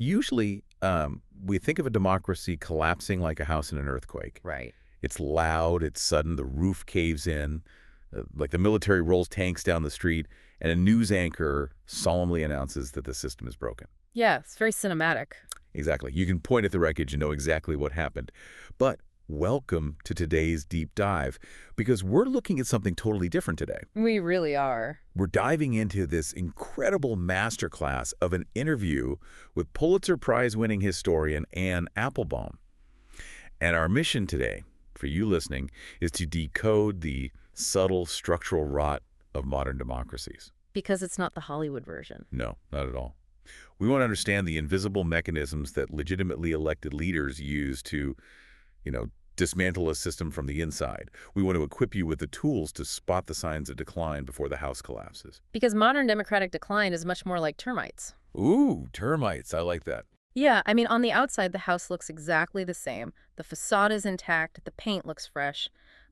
Usually, we think of a democracy collapsing like a house in an earthquake. Right. It's loud, it's sudden, the roof caves in, like the military rolls tanks down the street, and a news anchor solemnly announces that the system is broken. Yeah, it's very cinematic. Exactly. You can point at the wreckage and know exactly what happened. But welcome to today's deep dive, because we're looking at something totally different today. We really are. We're diving into this incredible masterclass of an interview with Pulitzer Prize-winning historian Anne Applebaum. And our mission today, for you listening, is to decode the subtle structural rot of modern democracies. Because it's not the Hollywood version. No, not at all. We want to understand the invisible mechanisms that legitimately elected leaders use to, dismantle a system from the inside. We want to equip you with the tools to spot the signs of decline before the house collapses. Because modern democratic decline is much more like termites. Ooh, termites. I like that. Yeah, I mean, on the outside, the house looks exactly the same. The facade is intact, the paint looks fresh.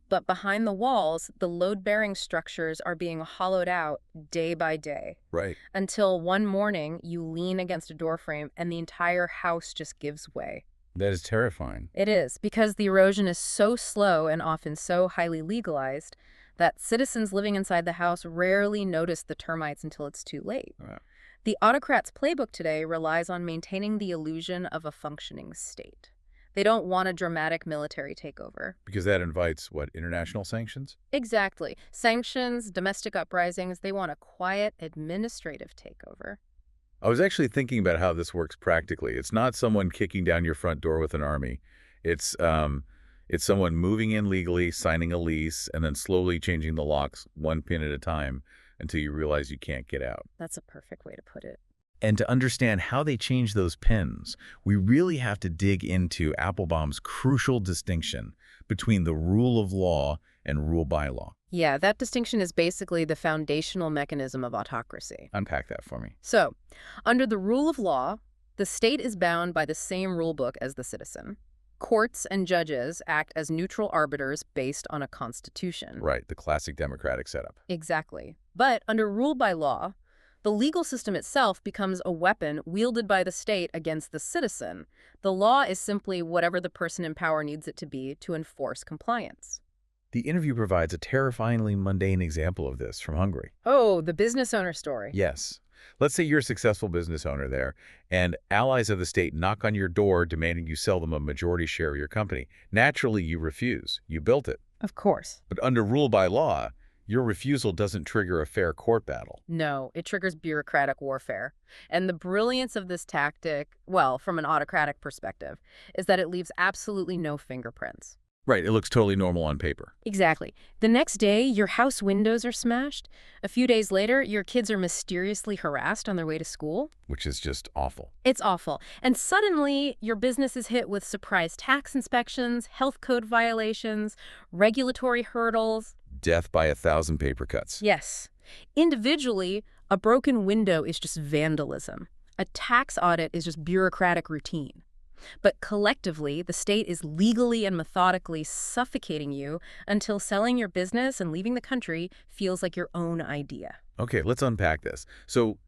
But behind the walls, the load-bearing structures are being hollowed out day by day. Right. Until one morning, you lean against a doorframe and the entire house just gives way. That is terrifying. It is, because the erosion is so slow and often so highly legalized that citizens living inside the house rarely notice the termites until it's too late. Wow. The autocrat's playbook today relies on maintaining the illusion of a functioning state. They don't want a dramatic military takeover. Because that invites, international sanctions? Exactly. Sanctions, domestic uprisings, they want a quiet administrative takeover. I was actually thinking about how this works practically. It's not someone kicking down your front door with an army. It's someone moving in legally, signing a lease, and then slowly changing the locks one pin at a time until you realize you can't get out. That's a perfect way to put it. And to understand how they change those pins, we really have to dig into Applebaum's crucial distinction between the rule of law and rule by law. Yeah, that distinction is basically the foundational mechanism of autocracy. Unpack that for me. So, under the rule of law, the state is bound by the same rule book as the citizen. Courts and judges act as neutral arbiters based on a constitution. Right, the classic democratic setup. Exactly. But under rule by law, the legal system itself becomes a weapon wielded by the state against the citizen. The law is simply whatever the person in power needs it to be to enforce compliance. The interview provides a terrifyingly mundane example of this from Hungary. Oh, the business owner story. Yes. Let's say you're a successful business owner there, and allies of the state knock on your door demanding you sell them a majority share of your company. Naturally, you refuse. You built it. Of course. But under rule by law, your refusal doesn't trigger a fair court battle. No, it triggers bureaucratic warfare. And the brilliance of this tactic, well, from an autocratic perspective, is that it leaves absolutely no fingerprints. Right, it looks totally normal on paper. Exactly. The next day, your house windows are smashed. A few days later, your kids are mysteriously harassed on their way to school. Which is just awful. It's awful. And suddenly, your business is hit with surprise tax inspections, health code violations, regulatory hurdles. Death by 1,000 paper cuts. Yes. Individually, a broken window is just vandalism. A tax audit is just bureaucratic routine. But collectively, the state is legally and methodically suffocating you until selling your business and leaving the country feels like your own idea. Okay, let's unpack this. So,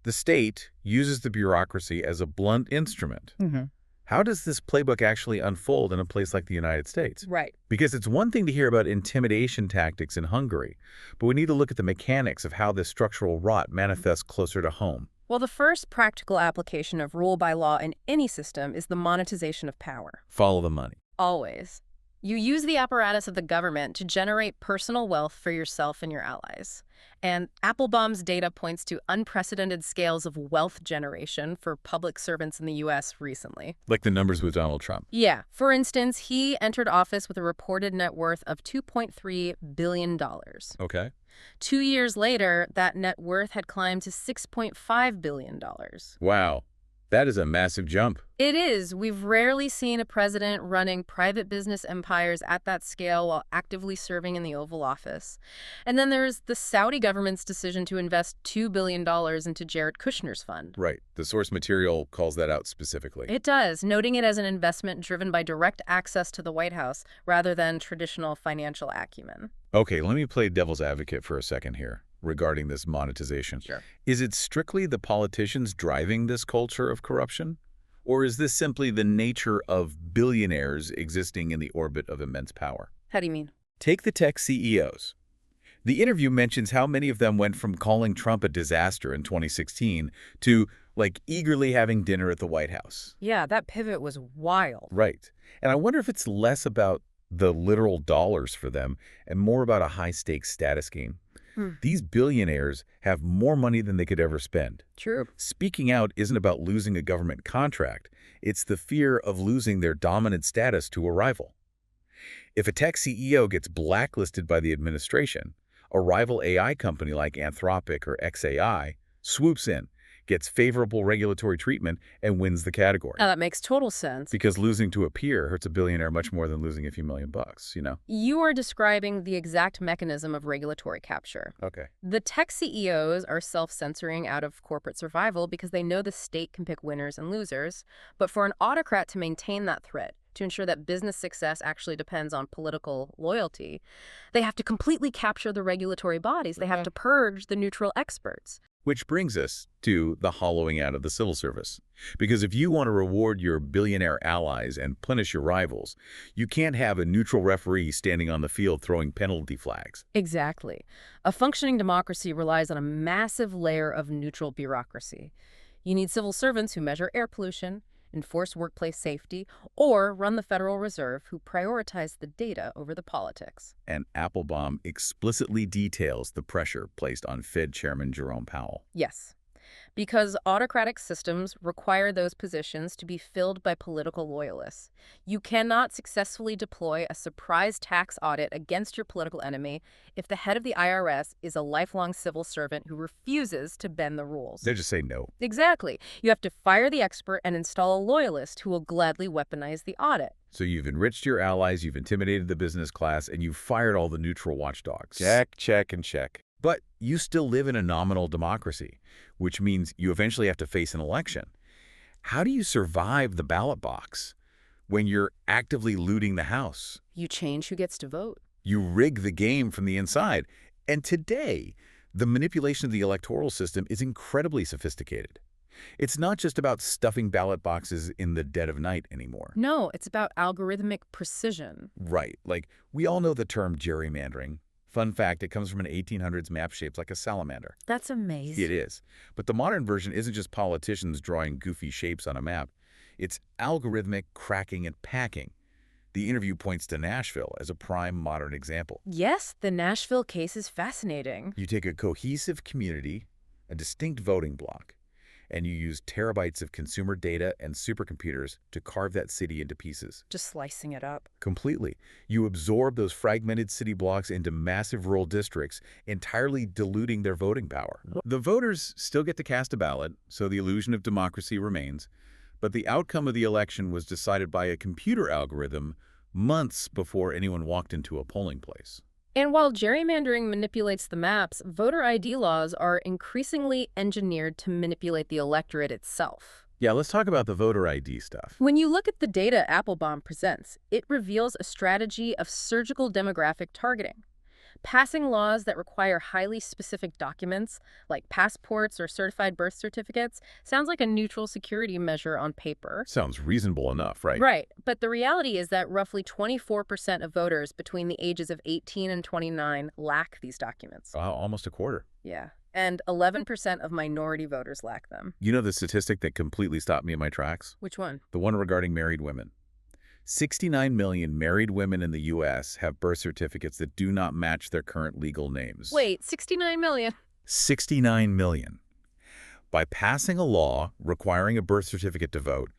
the state uses the bureaucracy as a blunt instrument. How does this playbook actually unfold in a place like the United States? Right. Because it's one thing to hear about intimidation tactics in Hungary, but we need to look at the mechanics of how this structural rot manifests closer to home. Well, the first practical application of rule by law in any system is the monetization of power. Follow the money. Always. You use the apparatus of the government to generate personal wealth for yourself and your allies. And Applebaum's data points to unprecedented scales of wealth generation for public servants in the U.S. recently. Like the numbers with Donald Trump. Yeah. For instance, he entered office with a reported net worth of $2.3 billion. Okay. 2 years later, that net worth had climbed to $6.5 billion. Wow. That is a massive jump. It is. We've rarely seen a president running private business empires at that scale while actively serving in the Oval Office. And then there's the Saudi government's decision to invest $2 billion into Jared Kushner's fund. Right. The source material calls that out specifically. It does, noting it as an investment driven by direct access to the White House rather than traditional financial acumen. Okay, let me play devil's advocate for a second here. regarding this monetization. Sure. Is it strictly the politicians driving this culture of corruption? Or is this simply the nature of billionaires existing in the orbit of immense power? How do you mean? Take the tech CEOs. The interview mentions how many of them went from calling Trump a disaster in 2016 to, like, eagerly having dinner at the White House. Yeah, that pivot was wild. Right. And I wonder if it's less about the literal dollars for them and more about a high-stakes status game. These billionaires have more money than they could ever spend. True. Speaking out isn't about losing a government contract. It's the fear of losing their dominant status to a rival. If a tech CEO gets blacklisted by the administration, a rival AI company like Anthropic or XAI swoops in, gets favorable regulatory treatment, and wins the category. Now, that makes total sense. Because losing to a peer hurts a billionaire much more than losing a few million bucks, you know? You are describing the exact mechanism of regulatory capture. Okay. The tech CEOs are self-censoring out of corporate survival because they know the state can pick winners and losers. But for an autocrat to maintain that threat, to ensure that business success actually depends on political loyalty, they have to completely capture the regulatory bodies. They have to purge the neutral experts. Which brings us to the hollowing out of the civil service. Because if you want to reward your billionaire allies and punish your rivals, you can't have a neutral referee standing on the field throwing penalty flags. Exactly. A functioning democracy relies on a massive layer of neutral bureaucracy. You need civil servants who measure air pollution, enforce workplace safety, or run the Federal Reserve, who prioritize the data over the politics. And Applebaum explicitly details the pressure placed on Fed Chairman Jerome Powell. Yes, because autocratic systems require those positions to be filled by political loyalists. You cannot successfully deploy a surprise tax audit against your political enemy if the head of the IRS is a lifelong civil servant who refuses to bend the rules. They just say no. Exactly. You have to fire the expert and install a loyalist who will gladly weaponize the audit. So you've enriched your allies, you've intimidated the business class, and you've fired all the neutral watchdogs. Check, and check. But you still live in a nominal democracy, which means you eventually have to face an election. How do you survive the ballot box when you're actively looting the House? You change who gets to vote. You rig the game from the inside. And today, the manipulation of the electoral system is incredibly sophisticated. It's not just about stuffing ballot boxes in the dead of night anymore. No, it's about algorithmic precision. Right. Like, we all know the term gerrymandering. Fun fact, it comes from an 1800s map shaped like a salamander. That's amazing. It is. But the modern version isn't just politicians drawing goofy shapes on a map. It's algorithmic cracking and packing. The interview points to Nashville as a prime modern example. Yes, the Nashville case is fascinating. You take a cohesive community, a distinct voting bloc, and you use terabytes of consumer data and supercomputers to carve that city into pieces. Just slicing it up. Completely. You absorb those fragmented city blocks into massive rural districts, entirely diluting their voting power. The voters still get to cast a ballot, so the illusion of democracy remains, but the outcome of the election was decided by a computer algorithm months before anyone walked into a polling place. And while gerrymandering manipulates the maps, voter ID laws are increasingly engineered to manipulate the electorate itself. Yeah, let's talk about the voter ID stuff. When you look at the data Applebaum presents, it reveals a strategy of surgical demographic targeting. Passing laws that require highly specific documents, like passports or certified birth certificates, sounds like a neutral security measure on paper. Sounds reasonable enough, right? Right, but the reality is that roughly 24% of voters between the ages of 18 and 29 lack these documents. Almost a quarter. Yeah, and 11% of minority voters lack them. You know the statistic that completely stopped me in my tracks? Which one? The one regarding married women. 69 million married women in the U.S. have birth certificates that do not match their current legal names. Wait, 69 million? 69 million. By passing a law requiring a birth certificate to vote,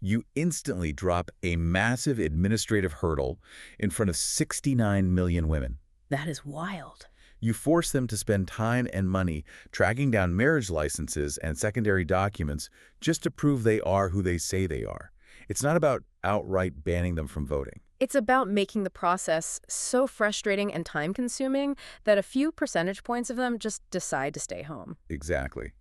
you instantly drop a massive administrative hurdle in front of 69 million women. That is wild. You force them to spend time and money tracking down marriage licenses and secondary documents just to prove they are who they say they are. It's not about outright banning them from voting. It's about making the process so frustrating and time-consuming that a few percentage points of them just decide to stay home. Exactly.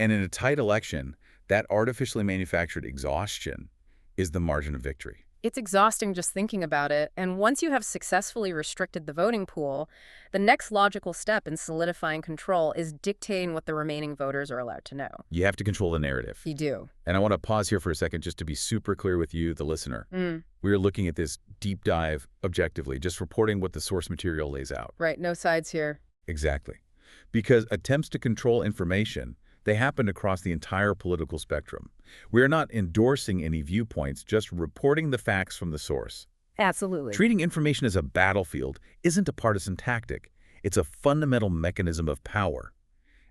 And in a tight election, that artificially manufactured exhaustion is the margin of victory. It's exhausting just thinking about it, and once you have successfully restricted the voting pool, the next logical step in solidifying control is dictating what the remaining voters are allowed to know. You have to control the narrative. You do. And I want to pause here for a second just to be super clear with you, the listener. Mm. We're looking at this deep dive objectively, just reporting what the source material lays out. Right, no sides here. Exactly. Because attempts to control information, they happen across the entire political spectrum. We're not endorsing any viewpoints, just reporting the facts from the source. Absolutely. Treating information as a battlefield isn't a partisan tactic. It's a fundamental mechanism of power.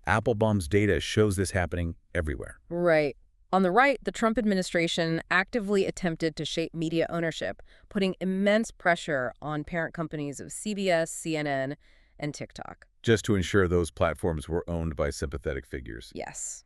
Applebaum's data shows this happening everywhere. Right. On the right, the Trump administration actively attempted to shape media ownership, putting immense pressure on parent companies of CBS, CNN, and TikTok. Just to ensure those platforms were owned by sympathetic figures. Yes.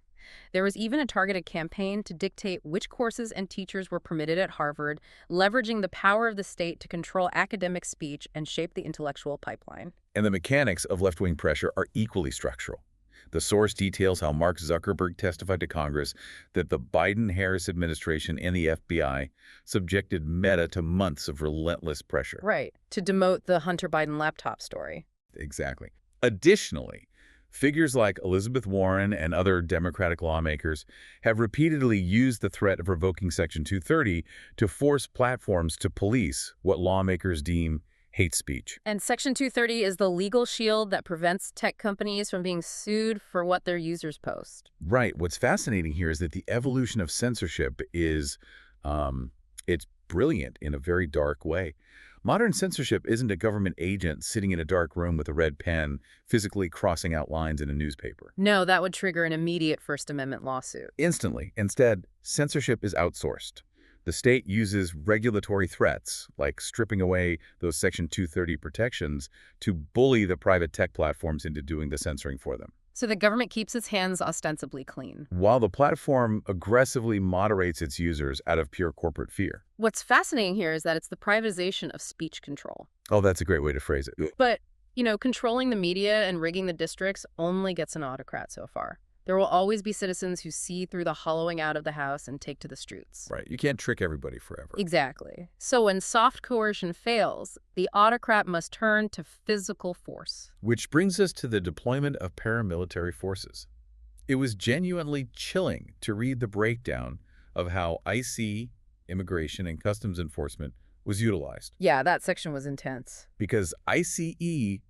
There was even a targeted campaign to dictate which courses and teachers were permitted at Harvard, leveraging the power of the state to control academic speech and shape the intellectual pipeline. And the mechanics of left-wing pressure are equally structural. The source details how Mark Zuckerberg testified to Congress that the Biden-Harris administration and the FBI subjected Meta to months of relentless pressure. Right, to demote the Hunter Biden laptop story. Exactly. Additionally, figures like Elizabeth Warren and other Democratic lawmakers have repeatedly used the threat of revoking Section 230 to force platforms to police what lawmakers deem hate speech. And Section 230 is the legal shield that prevents tech companies from being sued for what their users post. Right. What's fascinating here is that the evolution of censorship is, it's brilliant in a very dark way. Modern censorship isn't a government agent sitting in a dark room with a red pen, physically crossing out lines in a newspaper. No, that would trigger an immediate First Amendment lawsuit. Instantly. Instead, censorship is outsourced. The state uses regulatory threats, like stripping away those Section 230 protections, to bully the private tech platforms into doing the censoring for them. So the government keeps its hands ostensibly clean. While the platform aggressively moderates its users out of pure corporate fear. What's fascinating here is that it's the privatization of speech control. Oh, that's a great way to phrase it. But, controlling the media and rigging the districts only gets an autocrat so far. There will always be citizens who see through the hollowing out of the house and take to the streets. Right. You can't trick everybody forever. Exactly. So when soft coercion fails, the autocrat must turn to physical force. Which brings us to the deployment of paramilitary forces. It was genuinely chilling to read the breakdown of how IC, Immigration and Customs Enforcement, was utilized. Yeah, that section was intense. Because ICE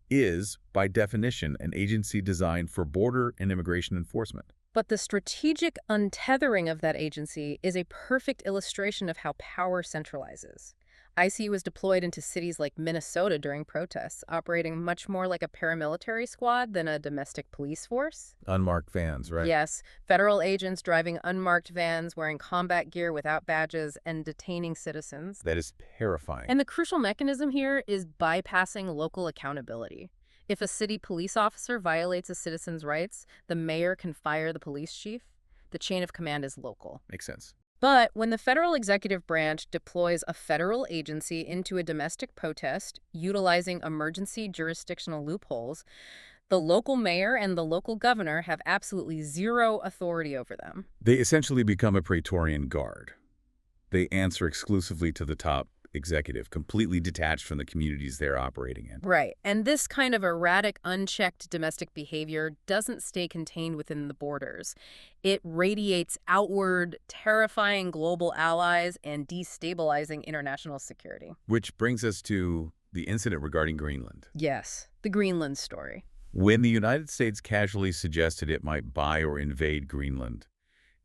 is, by definition, an agency designed for border and immigration enforcement. But the strategic untethering of that agency is a perfect illustration of how power centralizes. IC was deployed into cities like Minnesota during protests, operating much more like a paramilitary squad than a domestic police force. Unmarked vans, right? Yes, federal agents driving unmarked vans, wearing combat gear without badges, and detaining citizens. That is terrifying. And the crucial mechanism here is bypassing local accountability. If a city police officer violates a citizen's rights, the mayor can fire the police chief. The chain of command is local. Makes sense. But when the federal executive branch deploys a federal agency into a domestic protest, utilizing emergency jurisdictional loopholes, the local mayor and the local governor have absolutely zero authority over them. They essentially become a Praetorian Guard. They answer exclusively to the top executive, completely detached from the communities they're operating in. Right. And this kind of erratic, unchecked domestic behavior doesn't stay contained within the borders. It radiates outward, terrifying global allies and destabilizing international security. Which brings us to the incident regarding Greenland. Yes, the Greenland story. When the United States casually suggested it might buy or invade Greenland,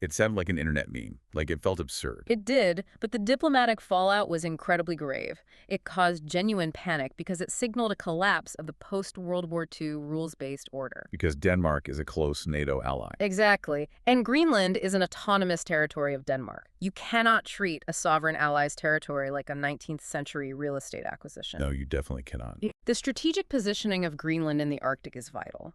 it sounded like an internet meme, like it felt absurd. It did, but the diplomatic fallout was incredibly grave. It caused genuine panic because it signaled a collapse of the post-World War II rules-based order. Because Denmark is a close NATO ally. Exactly. And Greenland is an autonomous territory of Denmark. You cannot treat a sovereign ally's territory like a 19th century real estate acquisition. No, you definitely cannot. The strategic positioning of Greenland in the Arctic is vital.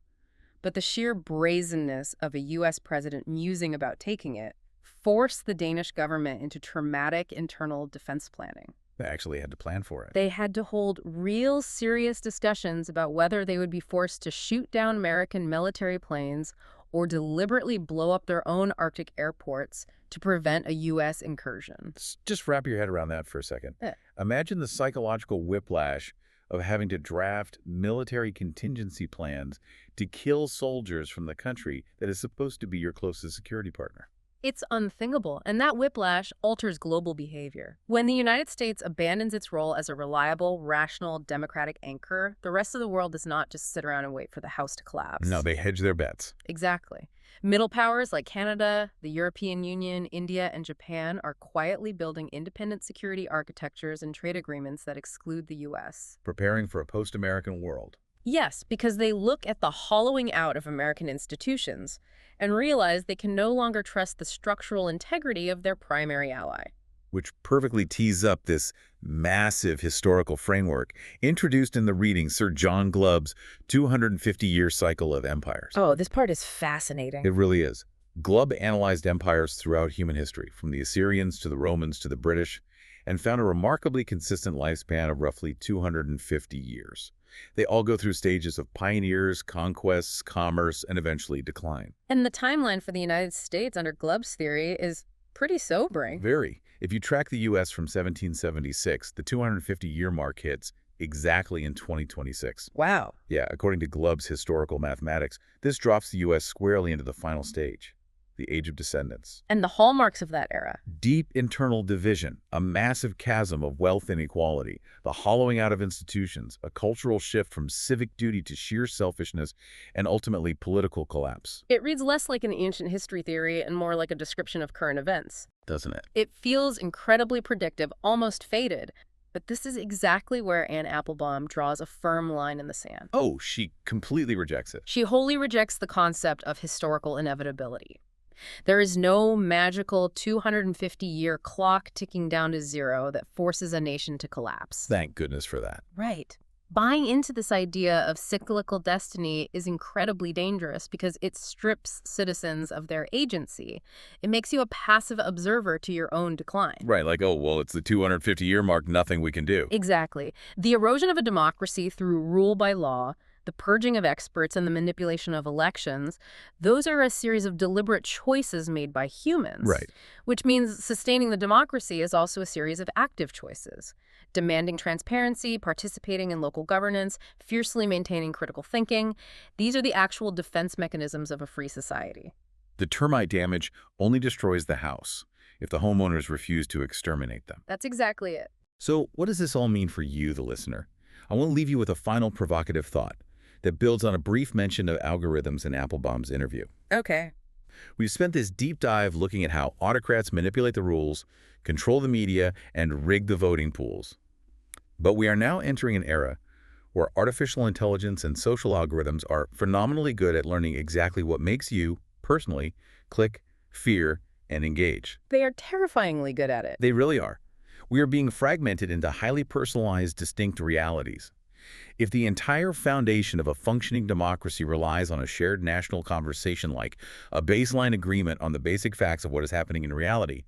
But the sheer brazenness of a U.S. president musing about taking it forced the Danish government into traumatic internal defense planning. They actually had to plan for it. They had to hold real serious discussions about whether they would be forced to shoot down American military planes or deliberately blow up their own Arctic airports to prevent a U.S. incursion. Just wrap your head around that for a second. Eh. Imagine the psychological whiplash of having to draft military contingency plans to kill soldiers from the country that is supposed to be your closest security partner. It's unthinkable, and that whiplash alters global behavior. When the United States abandons its role as a reliable, rational, democratic anchor, the rest of the world does not just sit around and wait for the house to collapse. No, they hedge their bets. Exactly. Middle powers like Canada, the European Union, India, and Japan are quietly building independent security architectures and trade agreements that exclude the U.S. Preparing for a post-American world. Yes, because they look at the hollowing out of American institutions and realize they can no longer trust the structural integrity of their primary ally. Which perfectly tees up this massive historical framework introduced in the reading Sir John Glubb's 250-year cycle of empires. Oh, this part is fascinating. It really is. Glubb analyzed empires throughout human history, from the Assyrians to the Romans to the British, and found a remarkably consistent lifespan of roughly 250 years. They all go through stages of pioneers, conquests, commerce, and eventually decline. And the timeline for the United States under Glubb's theory is pretty sobering. Very. If you track the U.S. from 1776, the 250-year mark hits exactly in 2026. Wow. Yeah, according to Glubb's historical mathematics, this drops the U.S. squarely into the final stage, the Age of Descendants. And the hallmarks of that era. Deep internal division, a massive chasm of wealth inequality, the hollowing out of institutions, a cultural shift from civic duty to sheer selfishness, and ultimately political collapse. It reads less like an ancient history theory and more like a description of current events. Doesn't it? It feels incredibly predictive, almost fated. But this is exactly where Anne Applebaum draws a firm line in the sand. Oh, she completely rejects it. She wholly rejects the concept of historical inevitability. There is no magical 250-year clock ticking down to zero that forces a nation to collapse. Thank goodness for that. Right. Buying into this idea of cyclical destiny is incredibly dangerous because it strips citizens of their agency. It makes you a passive observer to your own decline. Right, like, oh, well, it's the 250-year mark, nothing we can do. Exactly. The erosion of a democracy through rule by law, the purging of experts, and the manipulation of elections, those are a series of deliberate choices made by humans. Right. Which means sustaining the democracy is also a series of active choices. Demanding transparency, participating in local governance, fiercely maintaining critical thinking. These are the actual defense mechanisms of a free society. The termite damage only destroys the house if the homeowners refuse to exterminate them. That's exactly it. So what does this all mean for you, the listener? I want to leave you with a final provocative thought that builds on a brief mention of algorithms in Applebaum's interview. Okay. We've spent this deep dive looking at how autocrats manipulate the rules, control the media, and rig the voting pools. But we are now entering an era where artificial intelligence and social algorithms are phenomenally good at learning exactly what makes you, personally, click, fear, and engage. They are terrifyingly good at it. They really are. We are being fragmented into highly personalized, distinct realities. If the entire foundation of a functioning democracy relies on a shared national conversation like a baseline agreement on the basic facts of what is happening in reality,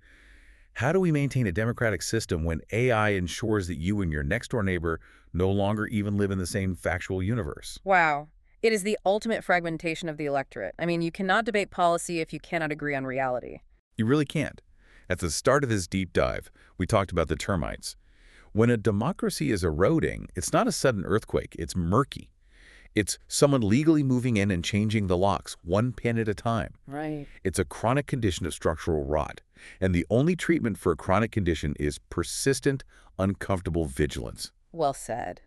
how do we maintain a democratic system when AI ensures that you and your next-door neighbor no longer even live in the same factual universe? Wow. It is the ultimate fragmentation of the electorate. I mean, you cannot debate policy if you cannot agree on reality. You really can't. At the start of this deep dive, we talked about the termites. When a democracy is eroding, it's not a sudden earthquake, it's murky. It's someone legally moving in and changing the locks, one pin at a time. Right. It's a chronic condition of structural rot. And the only treatment for a chronic condition is persistent, uncomfortable vigilance. Well said.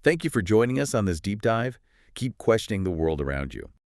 Thank you for joining us on this deep dive. Keep questioning the world around you.